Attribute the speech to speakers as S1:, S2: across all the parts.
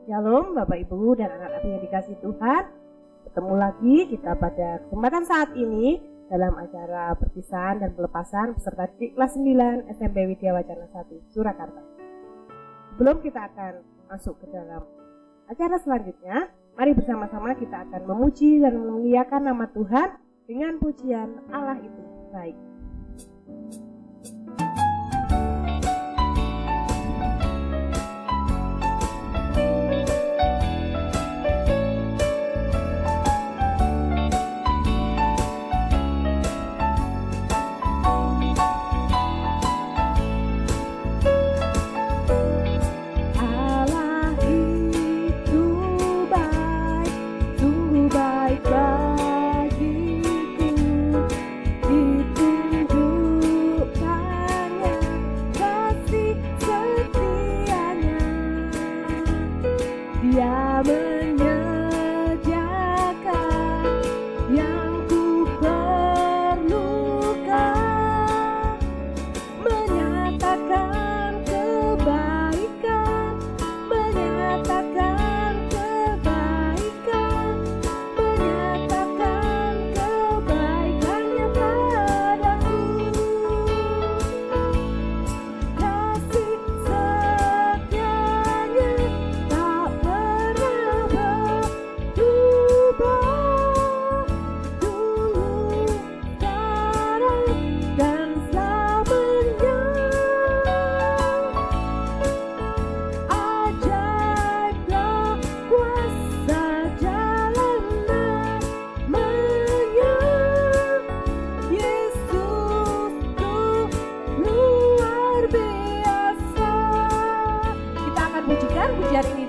S1: Shalom Bapak Ibu dan anak-anak yang dikasihi Tuhan. Ketemu lagi kita pada kesempatan saat ini dalam acara perpisahan dan pelepasan peserta didik kelas 9 SMP Widya Wacana 1 Surakarta. Sebelum kita akan masuk ke dalam acara selanjutnya, mari bersama-sama kita akan memuji dan memuliakan nama Tuhan dengan pujian Allah itu baik.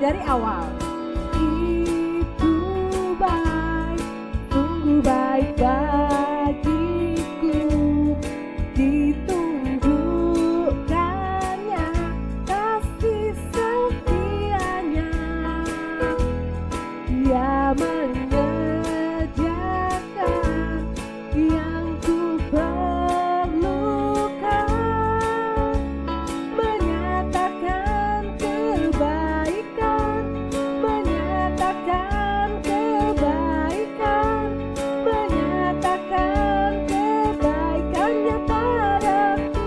S1: Dari awal itu baik, sungguh baik bagiku, ditunjukkannya kasih setianya. Dia menyediakan yang ku perlukan, menyatakan kebaikan, menyatakan kebaikannya padaku.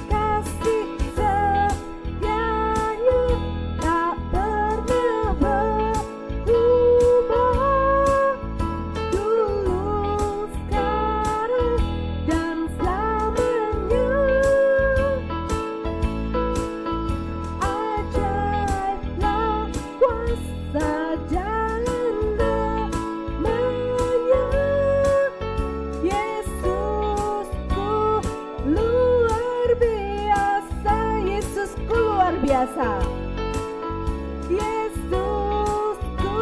S1: Kasih setianya tak pernah berubah, dulu, sekarang, dan selamanya. Ajaiblah kuasa jalan namanya, Yesusku luar biasa, Yesusku luar biasa, Yesusku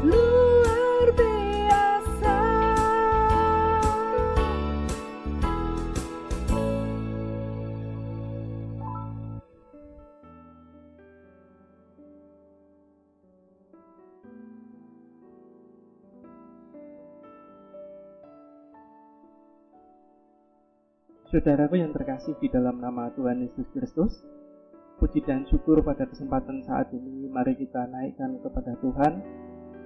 S1: luar biasa.
S2: Saudaraku yang terkasih di dalam nama Tuhan Yesus Kristus, puji dan syukur pada kesempatan saat ini mari kita naikkan kepada Tuhan.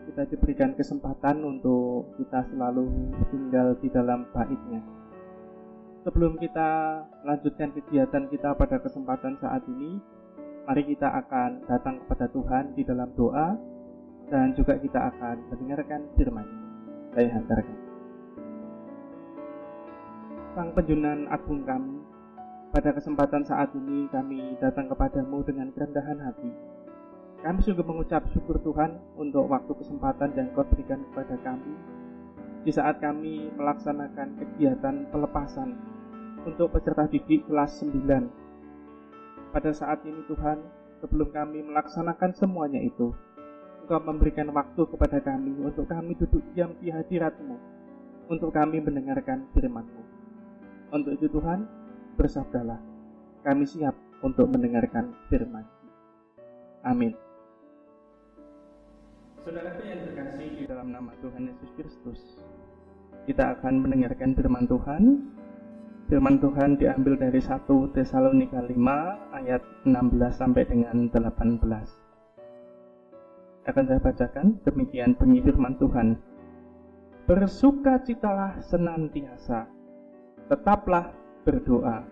S2: Kita diberikan kesempatan untuk kita selalu tinggal di dalam bait-Nya. Sebelum kita lanjutkan kegiatan kita pada kesempatan saat ini, mari kita akan datang kepada Tuhan di dalam doa dan juga kita akan mendengarkan firman-Nya. Saya hantarkan. Sang Penjunan Agung kami, pada kesempatan saat ini kami datang kepadamu dengan kerendahan hati. Kami sungguh mengucap syukur Tuhan untuk waktu kesempatan yang Kau berikan kepada kami di saat kami melaksanakan kegiatan pelepasan untuk peserta didik kelas 9. Pada saat ini Tuhan, sebelum kami melaksanakan semuanya itu, Engkau memberikan waktu kepada kami untuk kami duduk diam di hadirat-Mu, untuk kami mendengarkan firman-Mu. Untuk itu Tuhan, bersabdalah, kami siap untuk mendengarkan firman. Amin. Saudaraku yang terkasih di dalam nama Tuhan Yesus Kristus, kita akan mendengarkan firman Tuhan Firman Tuhan diambil dari 1 Tesalonika 5 ayat 16 sampai dengan 18. Akan saya bacakan, demikian bunyi firman Tuhan. Bersukacitalah senantiasa, tetaplah berdoa,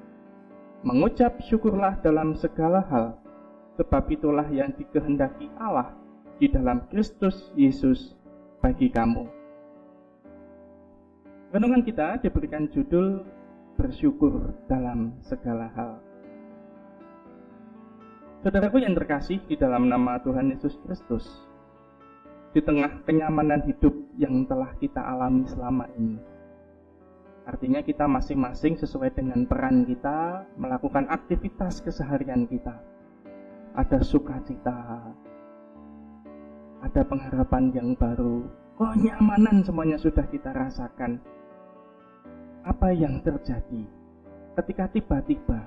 S2: mengucap syukurlah dalam segala hal, sebab itulah yang dikehendaki Allah di dalam Kristus Yesus bagi kamu. Renungan kita diberikan judul bersyukur dalam segala hal. Saudaraku yang terkasih di dalam nama Tuhan Yesus Kristus, di tengah kenyamanan hidup yang telah kita alami selama ini, artinya kita masing-masing sesuai dengan peran kita melakukan aktivitas keseharian kita. Ada sukacita, ada pengharapan yang baru, kenyamanan semuanya sudah kita rasakan. Apa yang terjadi ketika tiba-tiba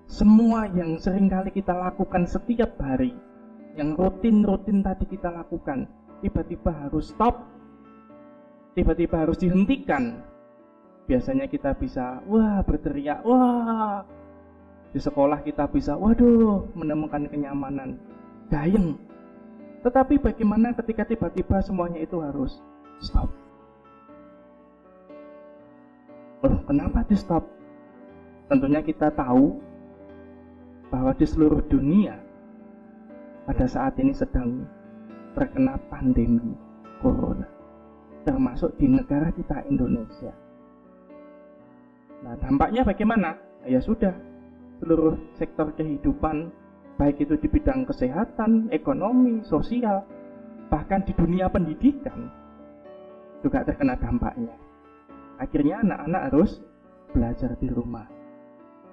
S2: semua yang seringkali kita lakukan setiap hari, yang rutin tadi kita lakukan, tiba-tiba harus stop, tiba-tiba harus dihentikan. Biasanya kita bisa berteriak, di sekolah kita bisa menemukan kenyamanan, dayeng. Tetapi bagaimana ketika tiba-tiba semuanya itu harus stop? Kenapa di stop? Tentunya kita tahu bahwa di seluruh dunia pada saat ini sedang terkena pandemi corona, termasuk di negara kita Indonesia. Nah, dampaknya bagaimana? Ya sudah, seluruh sektor kehidupan, baik itu di bidang kesehatan, ekonomi, sosial, bahkan di dunia pendidikan juga terkena dampaknya. Akhirnya anak-anak harus belajar di rumah,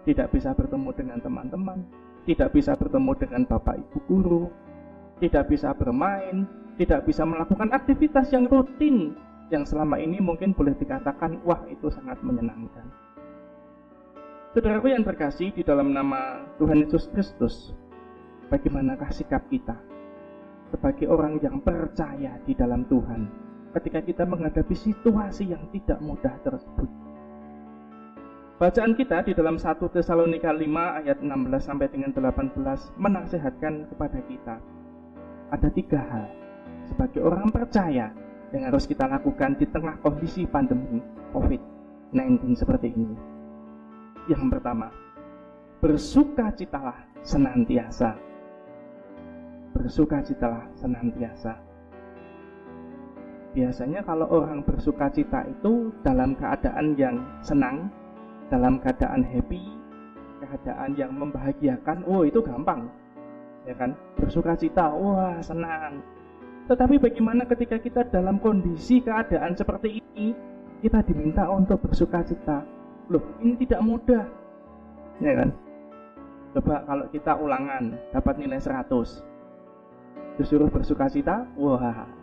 S2: tidak bisa bertemu dengan teman-teman, tidak bisa bertemu dengan bapak ibu guru, tidak bisa bermain, tidak bisa melakukan aktivitas yang rutin yang selama ini mungkin boleh dikatakan itu sangat menyenangkan. Saudaraku yang terkasih di dalam nama Tuhan Yesus Kristus, bagaimanakah sikap kita sebagai orang yang percaya di dalam Tuhan ketika kita menghadapi situasi yang tidak mudah tersebut? Bacaan kita di dalam 1 Tesalonika 5 ayat 16 sampai dengan 18 menasihatkan kepada kita ada 3 hal sebagai orang percaya yang harus kita lakukan di tengah kondisi pandemi COVID-19 seperti ini. Yang pertama, bersukacitalah senantiasa. Bersukacitalah senantiasa. Biasanya kalau orang bersukacita itu dalam keadaan yang senang, dalam keadaan happy, keadaan yang membahagiakan, itu gampang, ya kan? Bersukacita, senang. Tetapi bagaimana ketika kita dalam kondisi keadaan seperti ini, kita diminta untuk bersukacita? Ini tidak mudah, ya kan? Coba kalau kita ulangan dapat nilai 100, disuruh bersukacita,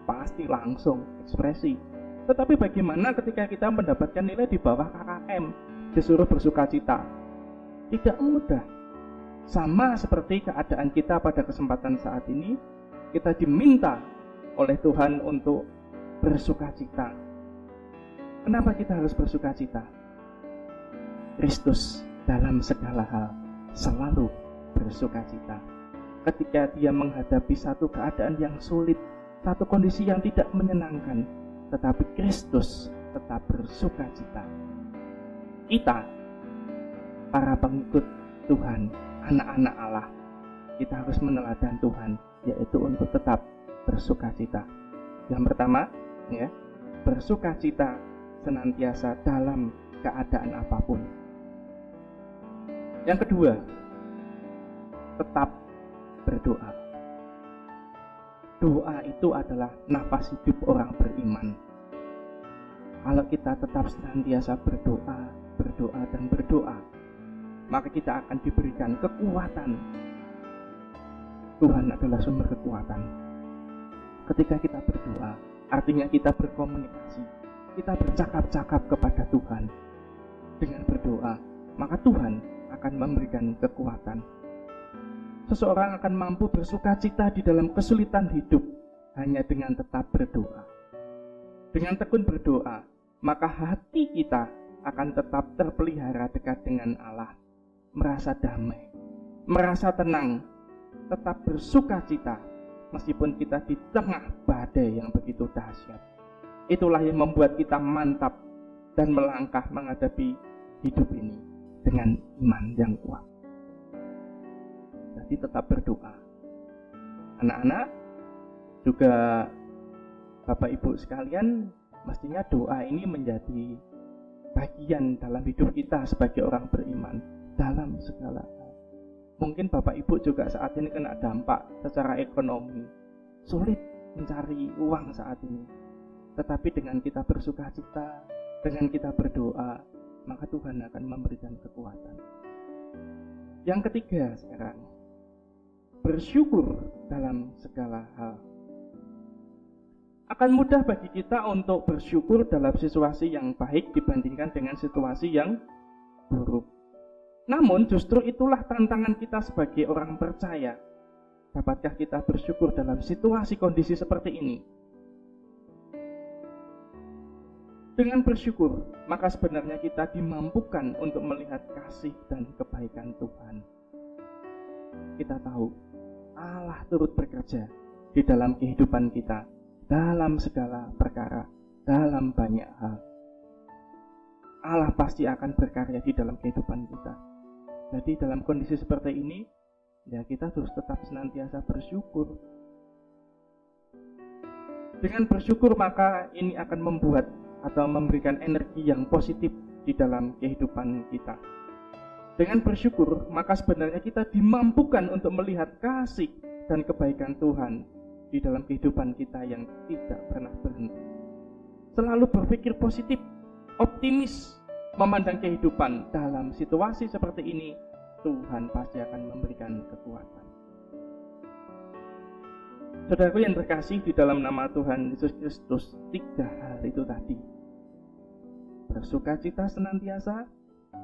S2: pasti langsung ekspresi. Tetapi bagaimana ketika kita mendapatkan nilai di bawah KKM? Disuruh bersukacita, tidak mudah. Sama seperti keadaan kita pada kesempatan saat ini, kita diminta oleh Tuhan untuk bersukacita. Kenapa kita harus bersukacita? Kristus dalam segala hal selalu bersukacita. Ketika dia menghadapi satu keadaan yang sulit, satu kondisi yang tidak menyenangkan, tetapi Kristus tetap bersukacita. Kita, para pengikut Tuhan, anak-anak Allah, kita harus meneladani Tuhan, yaitu untuk tetap bersukacita. Yang pertama, bersukacita senantiasa dalam keadaan apapun. Yang kedua, tetap berdoa. Doa itu adalah nafas hidup orang beriman. Kalau kita tetap senantiasa berdoa, maka kita akan diberikan kekuatan. Tuhan adalah sumber kekuatan. Ketika kita berdoa, artinya kita berkomunikasi, kita bercakap-cakap kepada Tuhan. Dengan berdoa, maka Tuhan akan memberikan kekuatan. Seseorang akan mampu bersukacita di dalam kesulitan hidup hanya dengan tetap berdoa. Dengan tekun berdoa, maka hati kita akan tetap terpelihara dekat dengan Allah, merasa damai, merasa tenang, tetap bersuka cita meskipun kita di tengah badai yang begitu dahsyat. Itulah yang membuat kita mantap dan melangkah menghadapi hidup ini dengan iman yang kuat. Jadi tetap berdoa. Anak-anak, juga Bapak Ibu sekalian, mestinya doa ini menjadi bagian dalam hidup kita sebagai orang beriman dalam segala hal. Mungkin Bapak Ibu juga saat ini kena dampak secara ekonomi, sulit mencari uang saat ini. Tetapi dengan kita bersuka cita, dengan kita berdoa, maka Tuhan akan memberikan kekuatan. Yang ketiga sekarang, bersyukur dalam segala hal. Akan mudah bagi kita untuk bersyukur dalam situasi yang baik dibandingkan dengan situasi yang buruk. Namun justru itulah tantangan kita sebagai orang percaya. Dapatkah kita bersyukur dalam situasi kondisi seperti ini? Dengan bersyukur, maka sebenarnya kita dimampukan untuk melihat kasih dan kebaikan Tuhan. Kita tahu Allah turut bekerja di dalam kehidupan kita, dalam segala perkara, dalam banyak hal. Allah pasti akan berkarya di dalam kehidupan kita. Jadi dalam kondisi seperti ini, ya kita terus tetap senantiasa bersyukur. Dengan bersyukur maka ini akan membuat atau memberikan energi yang positif di dalam kehidupan kita. Dengan bersyukur, maka sebenarnya kita dimampukan untuk melihat kasih dan kebaikan Tuhan di dalam kehidupan kita yang tidak pernah berhenti. Selalu berpikir positif, optimis, memandang kehidupan dalam situasi seperti ini, Tuhan pasti akan memberikan kekuatan. Saudaraku yang terkasih di dalam nama Tuhan Yesus Kristus, 3 hal itu tadi. Bersukacita senantiasa,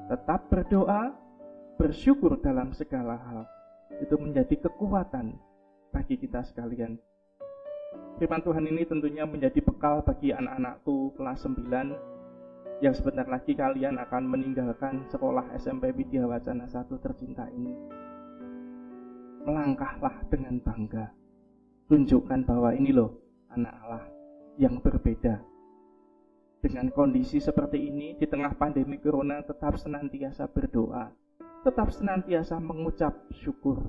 S2: tetap berdoa, bersyukur dalam segala hal. Itu menjadi kekuatan bagi kita sekalian. Firman Tuhan ini tentunya menjadi bekal bagi anak-anakku kelas 9 yang sebentar lagi kalian akan meninggalkan sekolah SMP Widya Wacana 1 tercinta ini. Melangkahlah dengan bangga. Tunjukkan bahwa ini loh anak Allah yang berbeda. Dengan kondisi seperti ini di tengah pandemi corona, tetap senantiasa berdoa, tetap senantiasa mengucap syukur,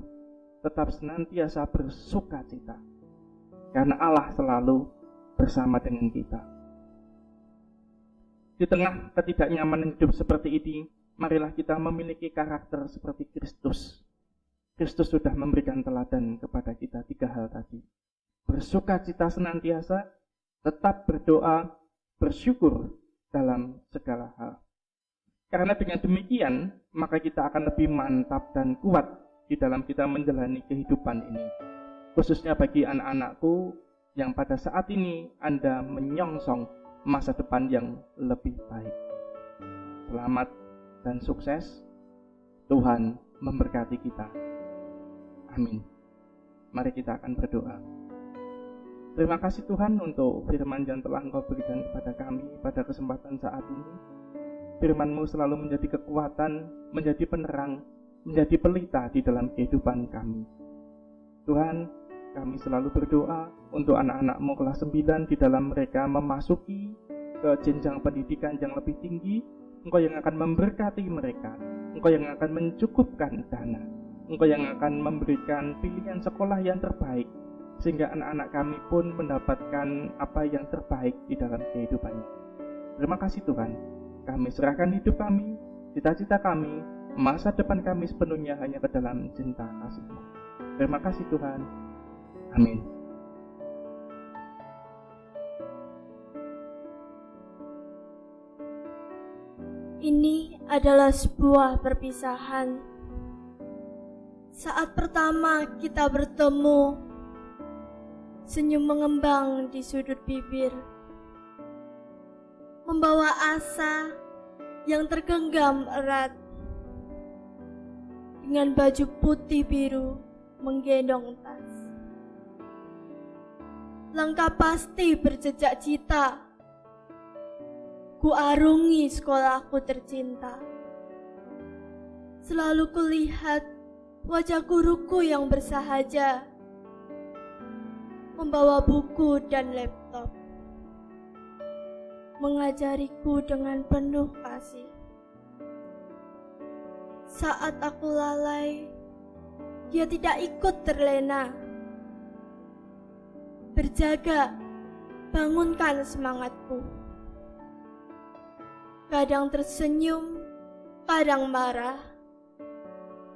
S2: tetap senantiasa bersuka cita, karena Allah selalu bersama dengan kita. Di tengah ketidaknyamanan hidup seperti ini, marilah kita memiliki karakter seperti Kristus. Kristus sudah memberikan teladan kepada kita 3 hal tadi. Bersuka cita senantiasa, tetap berdoa, bersyukur dalam segala hal. Karena dengan demikian, maka kita akan lebih mantap dan kuat di dalam kita menjalani kehidupan ini. Khususnya bagi anak-anakku yang pada saat ini Anda menyongsong masa depan yang lebih baik. Selamat dan sukses. Tuhan memberkati kita. Amin. Mari kita akan berdoa. Terima kasih Tuhan untuk firman yang telah Engkau berikan kepada kami pada kesempatan saat ini. Firman-Mu selalu menjadi kekuatan, menjadi penerang, menjadi pelita di dalam kehidupan kami. Tuhan, kami selalu berdoa untuk anak-anak-Mu kelas 9 di dalam mereka memasuki ke jenjang pendidikan yang lebih tinggi. Engkau yang akan memberkati mereka, Engkau yang akan mencukupkan dana, Engkau yang akan memberikan pilihan sekolah yang terbaik, sehingga anak-anak kami pun mendapatkan apa yang terbaik di dalam kehidupannya. Terima kasih Tuhan, kami serahkan hidup kami, cita-cita kami, masa depan kami sepenuhnya hanya ke dalam cinta kasih-Mu. Terima kasih Tuhan. Amin.
S3: Ini adalah sebuah perpisahan. Saat pertama kita bertemu, senyum mengembang di sudut bibir, membawa asa yang tergenggam erat. Dengan baju putih biru menggendong tas, langkah pasti berjejak cita. ku arungi sekolahku tercinta. Selalu kulihat wajah guruku yang bersahaja, membawa buku dan laptop, mengajariku dengan penuh kasih. Saat aku lalai, dia tidak ikut terlena. Berjaga, bangunkan semangatku. Kadang tersenyum, kadang marah.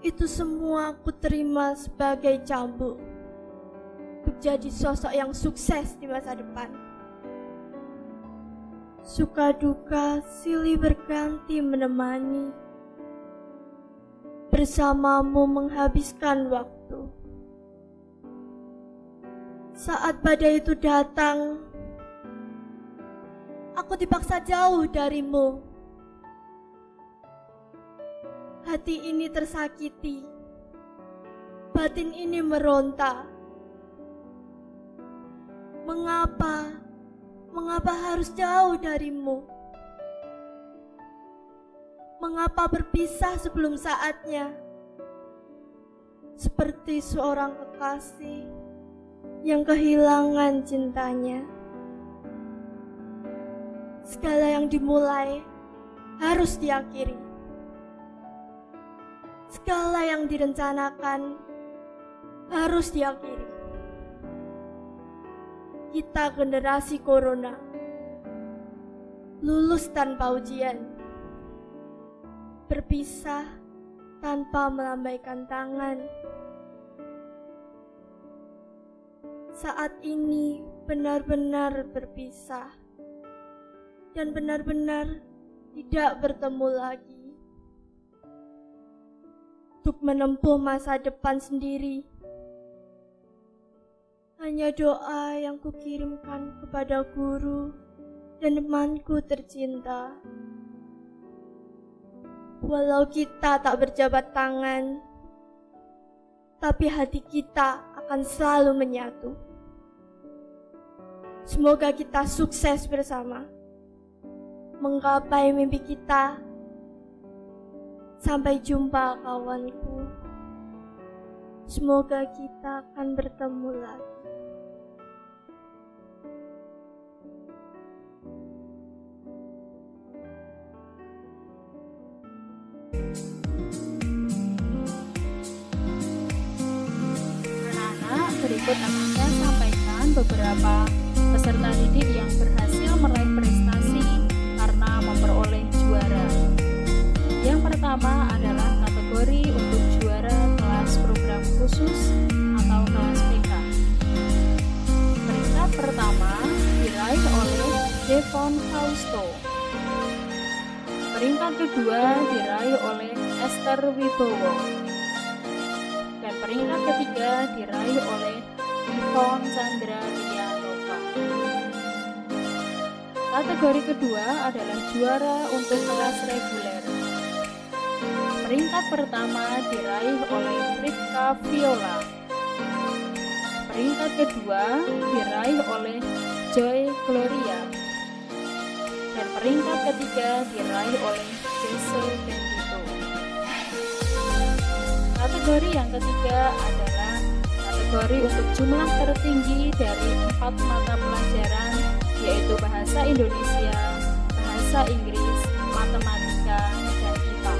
S3: Itu semua aku terima sebagai cambuk untuk jadi sosok yang sukses di masa depan. Suka duka silih berganti menemani, bersamamu menghabiskan waktu. Saat badai itu datang, aku dipaksa jauh darimu. Hati ini tersakiti, batin ini meronta. Mengapa harus jauh darimu? Mengapa berpisah sebelum saatnya? Seperti seorang kekasih yang kehilangan cintanya. Segala yang dimulai harus diakhiri. Segala yang direncanakan harus diakhiri. Kita generasi corona, lulus tanpa ujian, berpisah tanpa melambaikan tangan. Saat ini benar-benar berpisah dan benar-benar tidak bertemu lagi. Untuk menempuh masa depan sendiri, hanya doa yang kukirimkan kepada guru dan temanku tercinta. Walau kita tak berjabat tangan, tapi hati kita akan selalu menyatu. Semoga kita sukses bersama, menggapai mimpi kita. Sampai jumpa kawanku. Semoga kita akan bertemu lagi.
S4: Anak-anak, berikut akan saya sampaikan beberapa peserta didik yang berhasil meraih prestasi karena memperoleh juara. Yang pertama adalah kategori untuk juara kelas program khusus atau kelas PK. Peringkat pertama diraih oleh Devon Fausto. Peringkat kedua diraih oleh Esther Wibowo. Dan peringkat ketiga diraih oleh Yvonne Chandra Dianova. Kategori kedua adalah juara untuk kelas reguler. Peringkat pertama diraih oleh Rifka Viola. Peringkat kedua diraih oleh Joy Gloria. Dan peringkat ketiga diraih oleh Jesse Bendito. Kategori yang ketiga adalah kategori untuk jumlah tertinggi dari 4 mata pelajaran, yaitu Bahasa Indonesia, Bahasa Inggris, Matematika, dan IPA.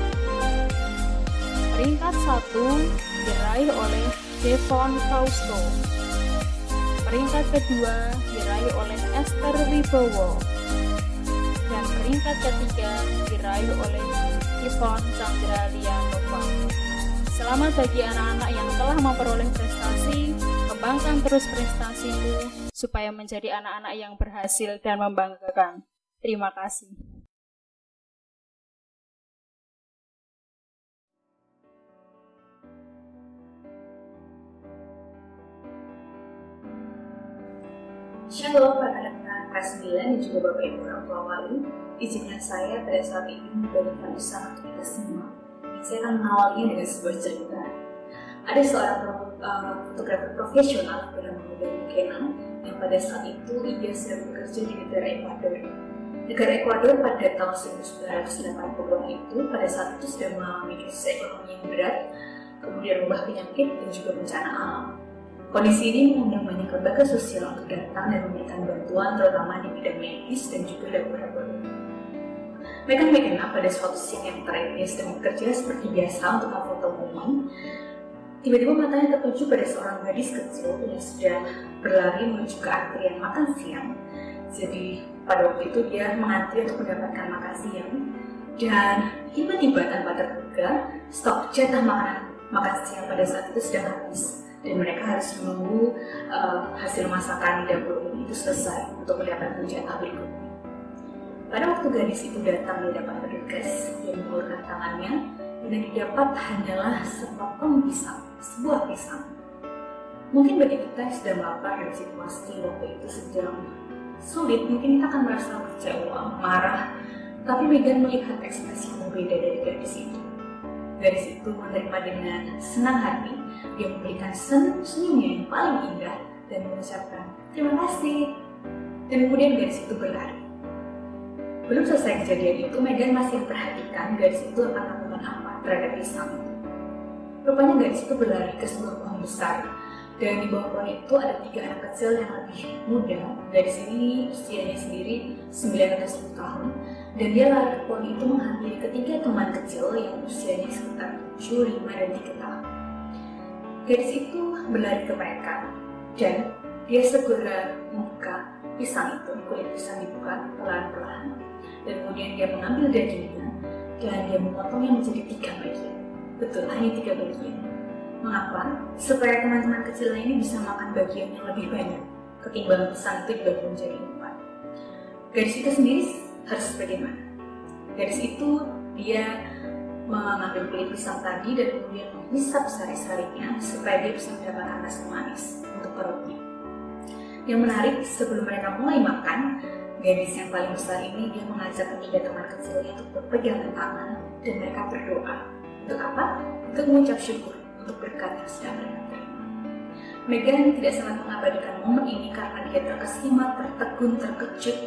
S4: Peringkat 1 diraih oleh Devon Fausto. Peringkat kedua diraih oleh Esther Wibowo. Dan peringkat ketiga diraih oleh Yvonne Chandra Dianova. Selamat bagi anak-anak yang telah memperoleh prestasi. Kembangkan terus prestasimu supaya menjadi anak-anak yang berhasil dan membanggakan. Terima kasih.
S5: Shalom rekan-rekan kelas 9 dan juga Bapak Ibu orang tua wali. Izinkan saya pada saat ini memberikan usaha untuk kita semua. Saya akan mengawalnya dengan sebuah cerita. Ada seorang fotografer profesional yang bernama Canon yang pada saat itu ia sedang bekerja di negara Ekuador. Negara Ekuador pada tahun 1980 itu pada saat itu sedang mengalami krisis ekonomi yang berat, kemudian wabah penyakit dan juga bencana alam. Kondisi ini mengundang banyak lembaga sosial untuk datang dan memberikan bantuan terutama di bidang medis dan juga laboratorium. Megan McKenna pada suatu siang yang terik dia sedang bekerja seperti biasa untuk memfoto momen. Tiba-tiba matanya tertuju pada seorang gadis kecil yang sedang berlari menuju ke antrian makan siang. Jadi pada waktu itu dia mengantri untuk mendapatkan makan siang dan tiba-tiba tanpa terduga stok jatah makan siang pada saat itu sedang habis dan mereka harus menunggu hasil masakan di dapur umum itu selesai untuk mendapatkan jatah berikutnya. Pada waktu gadis itu datang di hadapan petugas, dia mengulurkan tangannya dan yang didapat hanyalah sepotong pisang, sebuah pisang. Mungkin bagi kita yang sedang lapar dan situasi waktu itu sedang sulit, mungkin kita akan merasa kecewa, marah, tapi Megan melihat ekspresi yang berbeda dari gadis itu. Gadis itu menerima dengan senang hati, dia memberikan senyumnya yang paling indah dan mengucapkan terima kasih. Dan kemudian gadis itu berlari. Belum selesai kejadian itu, Megan masih memperhatikan gadis itu akan melakukan apa terhadap pisang itu. Rupanya gadis itu berlari ke sebuah pohon besar. Dan di bawah pohon itu ada 3 anak kecil yang lebih muda. Gadis ini usianya sendiri 9 atau 10 tahun. Dan dia lari ke pohon itu menghampiri ketiga teman kecil yang usianya sekitar 7, 5, dan 3 tahun. Gadis itu berlari ke mereka. Dan dia segera membuka pisang itu, kulit pisang dibuka pelan-pelan. Dan kemudian dia mengambil dagingnya dan dia memotongnya menjadi 3 bagian. Betul, hanya 3 bagian. Mengapa? Supaya teman-teman kecil ini bisa makan bagian yang lebih banyak ketimbang pisang itu dibagi menjadi 4. Gadis itu sendiri harus bagaimana? Gadis itu dia mengambil kulit pisang tadi dan kemudian menghisap sari-sarinya supaya dia bisa mendapatkan rasa manis untuk perutnya. Yang menarik, sebelum mereka mulai makan, gadis yang paling besar ini dia mengajak ketiga teman kecilnya untuk berpegangan tangan dan mereka berdoa. Untuk apa? Untuk mengucap syukur untuk berkat yang sedang mereka terima. Megan tidak sangat mengabadikan momen ini karena dia terkesima, tertegun, terkejut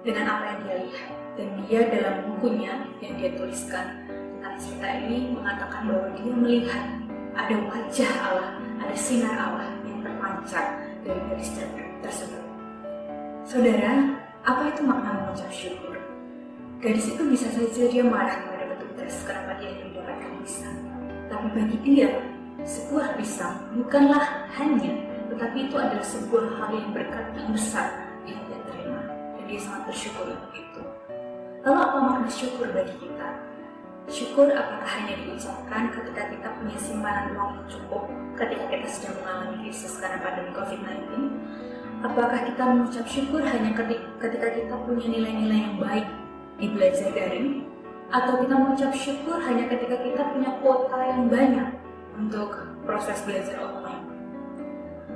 S5: dengan apa yang dia lihat. Dan dia dalam bukunya yang dia tuliskan tentang cerita ini mengatakan bahwa dia melihat ada wajah Allah, ada sinar Allah yang terpancar dari gadis tersebut. Saudara, apa itu makna mengucap syukur? Gadis itu bisa saja dia marah kepada petugas kenapa dia mendapatkan pisang. Tapi bagi dia, sebuah pisang bukanlah hanya, tetapi itu adalah sebuah hal yang berkat yang besar yang dia terima. Dan dia sangat bersyukur untuk itu. Lalu apa makna syukur bagi kita? Syukur apakah hanya diucapkan ketika kita punya simpanan uang yang cukup, ketika kita sedang mengalami krisis karena pandemi COVID-19? Apakah kita mengucap syukur hanya ketika kita punya nilai-nilai yang baik di belajar daring? Atau kita mengucap syukur hanya ketika kita punya kuota yang banyak untuk proses belajar online?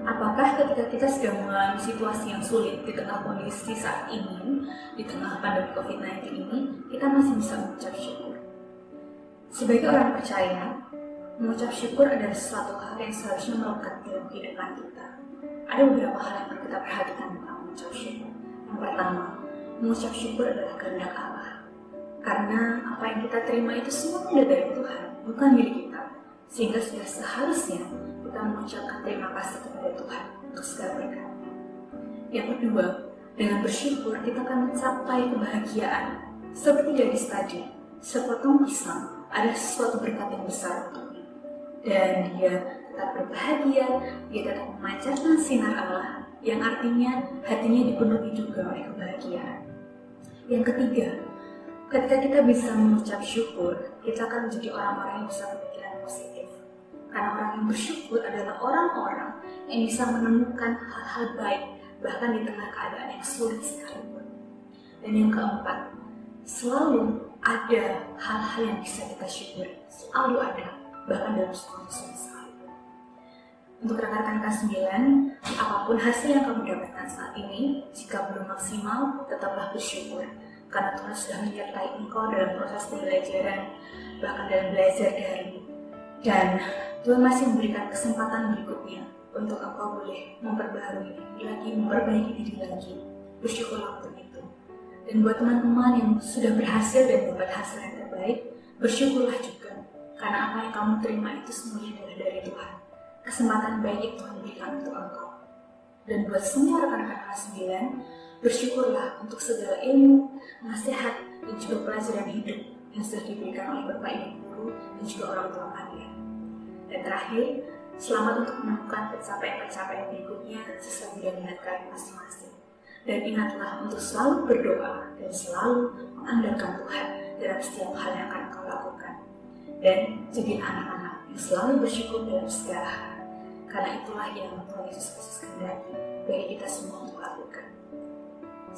S5: Apakah ketika kita sedang mengalami situasi yang sulit di tengah kondisi saat ini, di tengah pandemi COVID-19 ini, kita masih bisa mengucap syukur? Sebagai orang percaya, mengucap syukur adalah sesuatu hal yang seharusnya melekat dalam kehidupan kita. Ada beberapa hal yang perlu kita perhatikan tentang mengucap syukur. Yang pertama, mengucap syukur adalah kehendak Allah. Karena apa yang kita terima itu semua sudah dari Tuhan, bukan milik kita. Sehingga sudah seharusnya kita mengucapkan terima kasih kepada Tuhan untuk segala berkat. Yang kedua, dengan bersyukur kita akan mencapai kebahagiaan. Seperti gadis tadi, sepotong pisang adalah sesuatu berkat yang besar untuknya. Dan dia tetap berbahagia, dia tetap memancarkan sinar Allah, yang artinya hatinya dipenuhi juga oleh kebahagiaan. Yang ketiga, ketika kita bisa mengucap syukur, kita akan menjadi orang-orang yang bisa berpikiran positif. Karena orang yang bersyukur adalah orang-orang yang bisa menemukan hal-hal baik, bahkan di tengah keadaan yang sulit sekalipun. Dan yang keempat, selalu ada hal-hal yang bisa kita syukuri. Selalu ada, bahkan dalam semua sulit sekalipun. Untuk rekan-rekan K9, apapun hasil yang kamu dapatkan saat ini, jika belum maksimal, tetaplah bersyukur. Karena Tuhan sudah menyertai engkau dalam proses pembelajaran, bahkan dalam belajar daring. Dan Tuhan masih memberikan kesempatan berikutnya untuk engkau boleh memperbaharui diri lagi, memperbaiki diri lagi. Bersyukurlah untuk itu. Dan buat teman-teman yang sudah berhasil dan dapat hasil yang terbaik, bersyukurlah juga. Karena apa yang kamu terima itu semuanya adalah dari Tuhan. Kesempatan baik yang Tuhan berikan untuk engkau. Dan buat semua rekan-rekan kelas 9, bersyukurlah untuk segala ilmu, nasihat, dan juga pelajaran hidup yang sudah diberikan oleh Bapak Ibu Guru dan juga orang tua kalian. Dan terakhir, selamat untuk menemukan pencapaian-pencapaian berikutnya sesuai dengan minat kalian masing-masing. Dan ingatlah untuk selalu berdoa dan selalu mengandalkan Tuhan dalam setiap hal yang akan kau lakukan. Dan jadi anak-anak yang selalu bersyukur dalam segala hal. Karena itulah yang Tuhan Yesus Kristus kehendaki bagi kita semua untuk lakukan.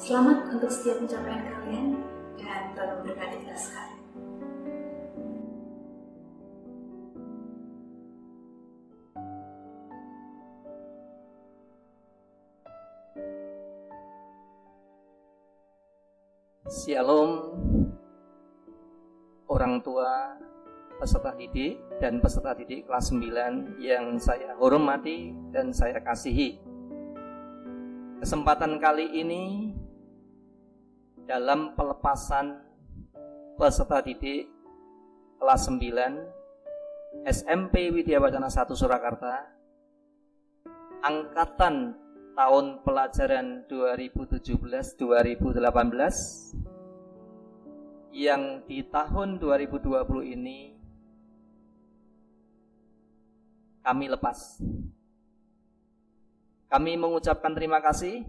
S5: Selamat untuk setiap pencapaian kalian dan Tuhan memberkati kita sekalian.
S6: Shalom orang tua, peserta didik dan peserta didik kelas 9 yang saya hormati dan saya kasihi. Kesempatan kali ini dalam pelepasan peserta didik kelas 9 SMP Widya Wacana 1 Surakarta angkatan tahun pelajaran 2017-2018 yang di tahun 2020 ini kami lepas. Kami mengucapkan terima kasih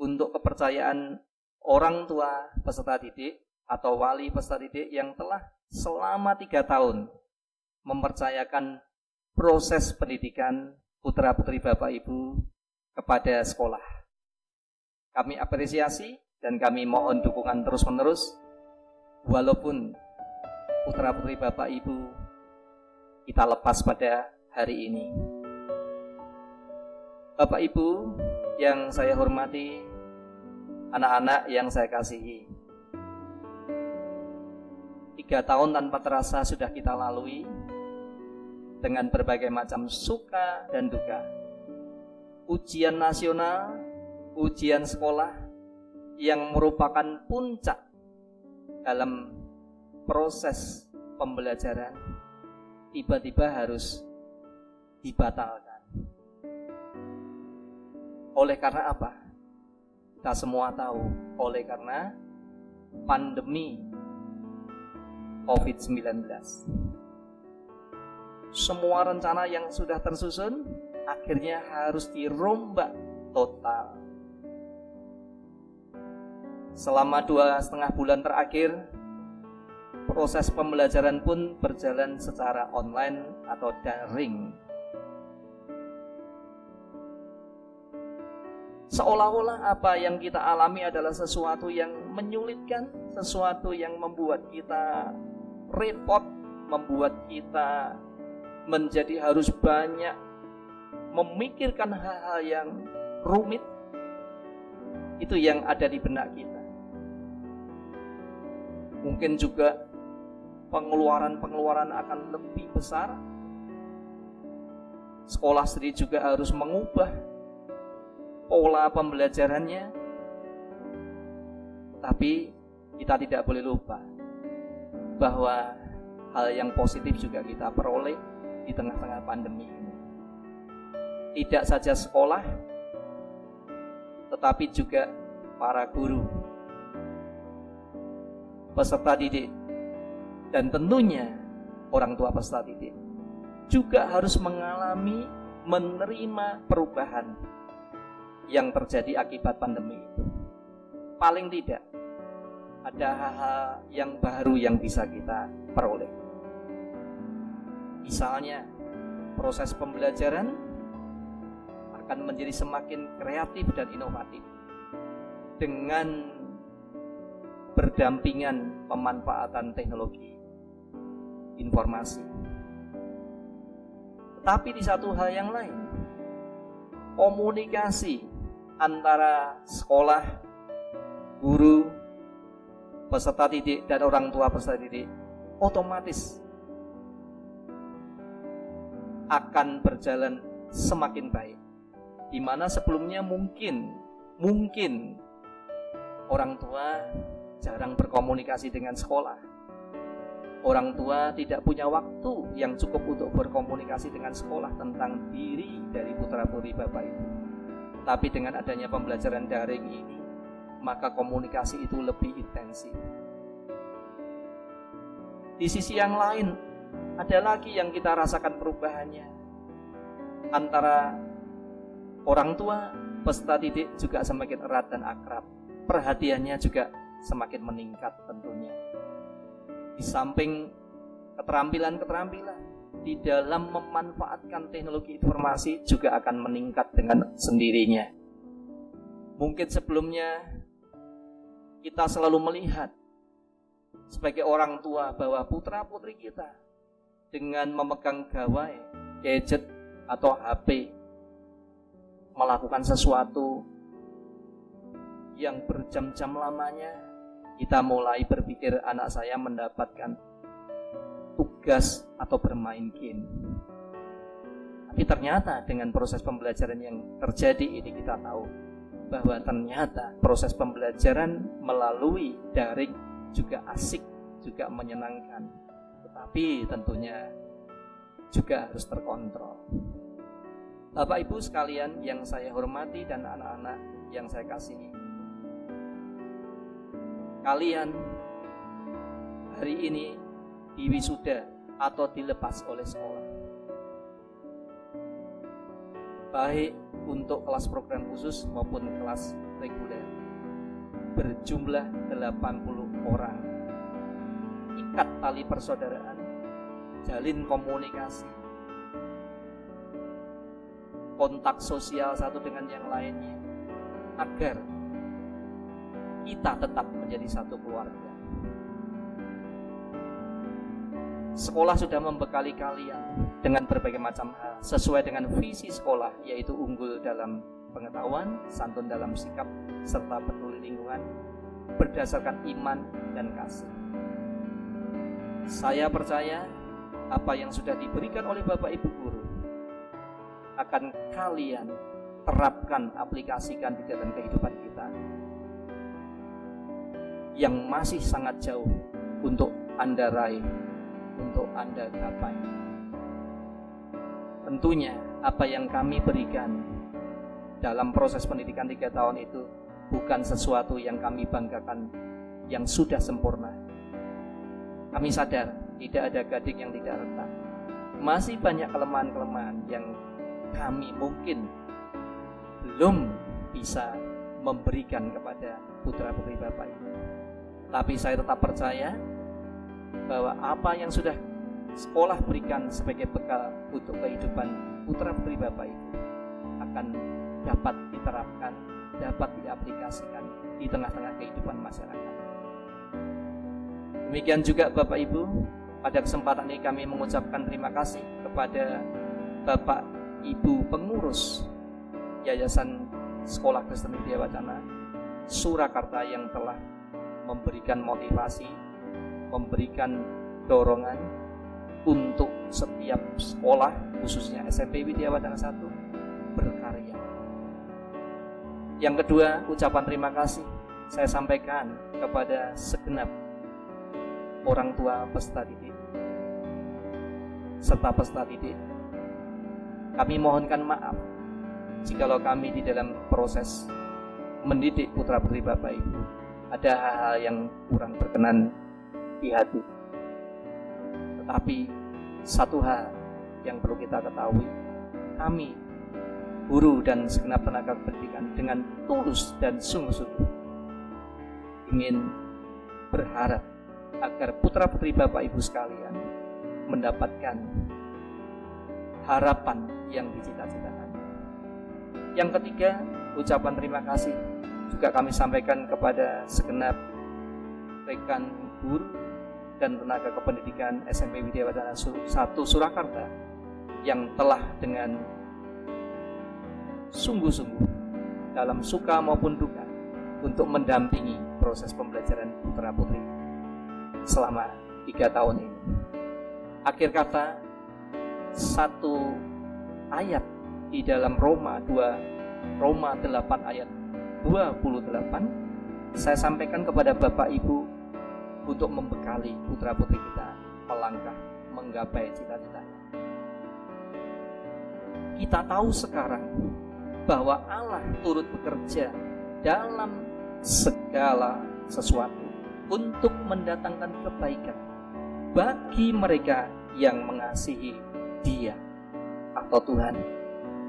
S6: untuk kepercayaan orang tua peserta didik atau wali peserta didik yang telah selama 3 tahun mempercayakan proses pendidikan putra-putri Bapak Ibu kepada sekolah. Kami apresiasi dan kami mohon dukungan terus-menerus walaupun putra-putri Bapak Ibu kita lepas pada hari ini. Bapak Ibu yang saya hormati, anak-anak yang saya kasihi, 3 tahun tanpa terasa sudah kita lalui dengan berbagai macam suka dan duka. Ujian nasional, ujian sekolah yang merupakan puncak dalam proses pembelajaran tiba-tiba harus dibatalkan. Oleh karena apa? Kita semua tahu, oleh karena pandemi COVID-19. Semua rencana yang sudah tersusun akhirnya harus dirombak total. Selama 2,5 bulan terakhir, proses pembelajaran pun berjalan secara online atau daring. Seolah-olah apa yang kita alami adalah sesuatu yang menyulitkan, sesuatu yang membuat kita repot, membuat kita menjadi harus banyak memikirkan hal-hal yang rumit. Itu yang ada di benak kita. Mungkin juga pengeluaran akan lebih besar. Sekolah sendiri juga harus mengubah pola pembelajarannya. Tapi kita tidak boleh lupa bahwa hal yang positif juga kita peroleh di tengah-tengah pandemi ini. Tidak saja sekolah, tetapi juga para guru, peserta didik, dan tentunya orang tua peserta didik juga harus menerima perubahan yang terjadi akibat pandemi itu. Paling tidak ada hal-hal yang baru yang bisa kita peroleh. Misalnya proses pembelajaran akan menjadi semakin kreatif dan inovatif dengan berdampingan pemanfaatan teknologi informasi. Tetapi di satu hal yang lain, komunikasi antara sekolah, guru, peserta didik, dan orang tua peserta didik otomatis akan berjalan semakin baik. Di mana sebelumnya mungkin orang tua jarang berkomunikasi dengan sekolah. Orang tua tidak punya waktu yang cukup untuk berkomunikasi dengan sekolah tentang diri dari putra-putri Bapak Ibu. Tapi dengan adanya pembelajaran daring ini, maka komunikasi itu lebih intensif. Di sisi yang lain, ada lagi yang kita rasakan perubahannya. Antara orang tua, peserta didik juga semakin erat dan akrab. Perhatiannya juga semakin meningkat tentunya. Di samping keterampilan-keterampilan di dalam memanfaatkan teknologi informasi juga akan meningkat dengan sendirinya. Mungkin sebelumnya kita selalu melihat sebagai orang tua bahwa putra-putri kita dengan memegang gawai, gadget atau HP melakukan sesuatu yang berjam-jam lamanya, kita mulai berpikir anak saya mendapatkan tugas atau bermain game. Tapi ternyata dengan proses pembelajaran yang terjadi ini kita tahu bahwa ternyata proses pembelajaran melalui daring juga asik, juga menyenangkan. Tetapi tentunya juga harus terkontrol. Bapak Ibu sekalian yang saya hormati dan anak-anak yang saya kasihi, kalian hari ini diwisuda atau dilepas oleh sekolah. Baik untuk kelas program khusus maupun kelas reguler. Berjumlah 80 orang. Ikat tali persaudaraan, jalin komunikasi, kontak sosial satu dengan yang lainnya, agar kita tetap menjadi satu keluarga. Sekolah sudah membekali kalian dengan berbagai macam hal sesuai dengan visi sekolah, yaitu unggul dalam pengetahuan, santun dalam sikap, serta peduli lingkungan berdasarkan iman dan kasih. Saya percaya apa yang sudah diberikan oleh Bapak Ibu Guru akan kalian terapkan, aplikasikan di dalam kehidupan kita yang masih sangat jauh untuk Anda raih, untuk Anda gapai. Tentunya apa yang kami berikan dalam proses pendidikan 3 tahun itu bukan sesuatu yang kami banggakan yang sudah sempurna. Kami sadar tidak ada gading yang tidak retak. Masih banyak kelemahan-kelemahan yang kami mungkin belum bisa memberikan kepada putra-putri Bapak Ibu. Tapi saya tetap percaya bahwa apa yang sudah sekolah berikan sebagai bekal untuk kehidupan putra-putri Bapak Ibu akan dapat diterapkan, dapat diaplikasikan di tengah-tengah kehidupan masyarakat. Demikian juga Bapak Ibu, pada kesempatan ini kami mengucapkan terima kasih kepada Bapak Ibu pengurus Yayasan Sekolah Kristen Widya Wacana Surakarta yang telah memberikan motivasi, memberikan dorongan untuk setiap sekolah, khususnya SMP Widya Wacana 1, berkarya. Yang kedua, ucapan terima kasih saya sampaikan kepada segenap orang tua peserta didik serta peserta didik. Kami mohonkan maaf jikalau kami di dalam proses mendidik putra-putri Bapak Ibu ada hal-hal yang kurang berkenan di hati. Tetapi satu hal yang perlu kita ketahui, kami guru dan segenap tenaga pendidikan dengan tulus dan sungguh-sungguh ingin berharap agar putra-putri Bapak Ibu sekalian mendapatkan harapan yang dicita-citakan. Yang ketiga, ucapan terima kasih juga kami sampaikan kepada segenap rekan guru dan tenaga kependidikan SMP Widya Wacana 1 Surakarta yang telah dengan sungguh-sungguh dalam suka maupun duka untuk mendampingi proses pembelajaran putra-putri selama 3 tahun ini. Akhir kata, satu ayat di dalam Roma 8 ayat 28 saya sampaikan kepada Bapak Ibu untuk membekali putra-putri kita melangkah menggapai cita-citanya. Kita tahu sekarang bahwa Allah turut bekerja dalam segala sesuatu untuk mendatangkan kebaikan bagi mereka yang mengasihi Dia atau Tuhan,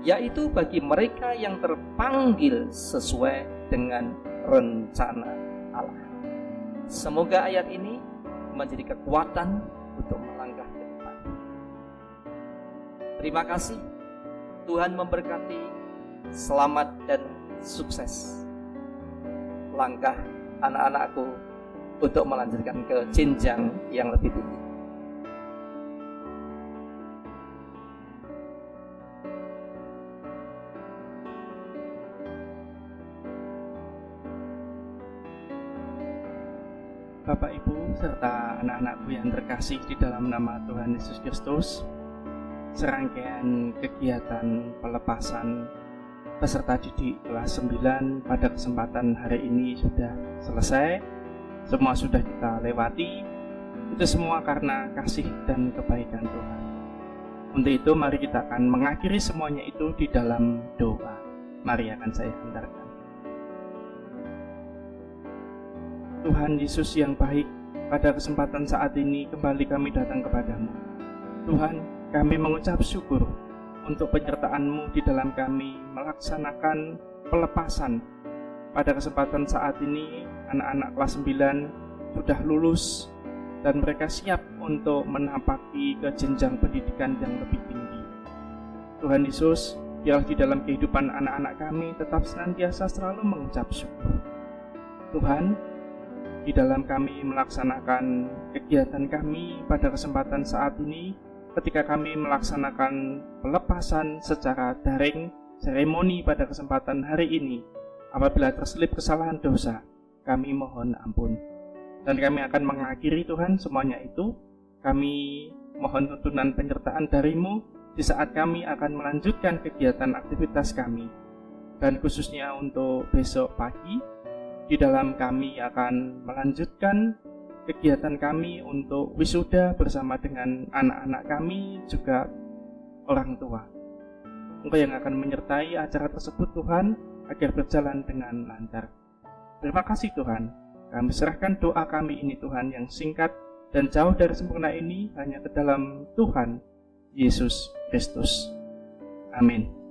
S6: yaitu bagi mereka yang terpanggil sesuai dengan rencana Allah. Semoga ayat ini menjadi kekuatan untuk melangkah ke depan. Terima kasih. Tuhan memberkati. Selamat dan sukses langkah anak-anakku untuk melanjutkan ke jenjang yang lebih tinggi.
S2: Bapak Ibu serta anak-anakku yang terkasih di dalam nama Tuhan Yesus Kristus, serangkaian kegiatan pelepasan peserta didik kelas 9 pada kesempatan hari ini sudah selesai. Semua sudah kita lewati. Itu semua karena kasih dan kebaikan Tuhan. Untuk itu mari kita akan mengakhiri semuanya itu di dalam doa. Mari akan saya hantarkan. Tuhan Yesus yang baik, pada kesempatan saat ini kembali kami datang kepadamu. Tuhan, kami mengucap syukur untuk penyertaan-Mu di dalam kami melaksanakan pelepasan. Pada kesempatan saat ini, anak-anak kelas 9 sudah lulus dan mereka siap untuk menapaki ke jenjang pendidikan yang lebih tinggi. Tuhan Yesus, biarlah di dalam kehidupan anak-anak kami tetap senantiasa selalu mengucap syukur. Tuhan, di dalam kami melaksanakan kegiatan kami pada kesempatan saat ini, ketika kami melaksanakan pelepasan secara daring, seremoni pada kesempatan hari ini, apabila terselip kesalahan dosa, kami mohon ampun. Dan kami akan mengakhiri Tuhan semuanya itu. Kami mohon tuntunan penyertaan dari-Mu di saat kami akan melanjutkan kegiatan aktivitas kami. Dan khususnya untuk besok pagi, di dalam kami akan melanjutkan kegiatan kami untuk wisuda bersama dengan anak-anak kami, juga orang tua. Engkau yang akan menyertai acara tersebut Tuhan, agar berjalan dengan lancar. Terima kasih Tuhan. Kami serahkan doa kami ini Tuhan yang singkat dan jauh dari sempurna ini hanya ke dalam Tuhan Yesus Kristus. Amin.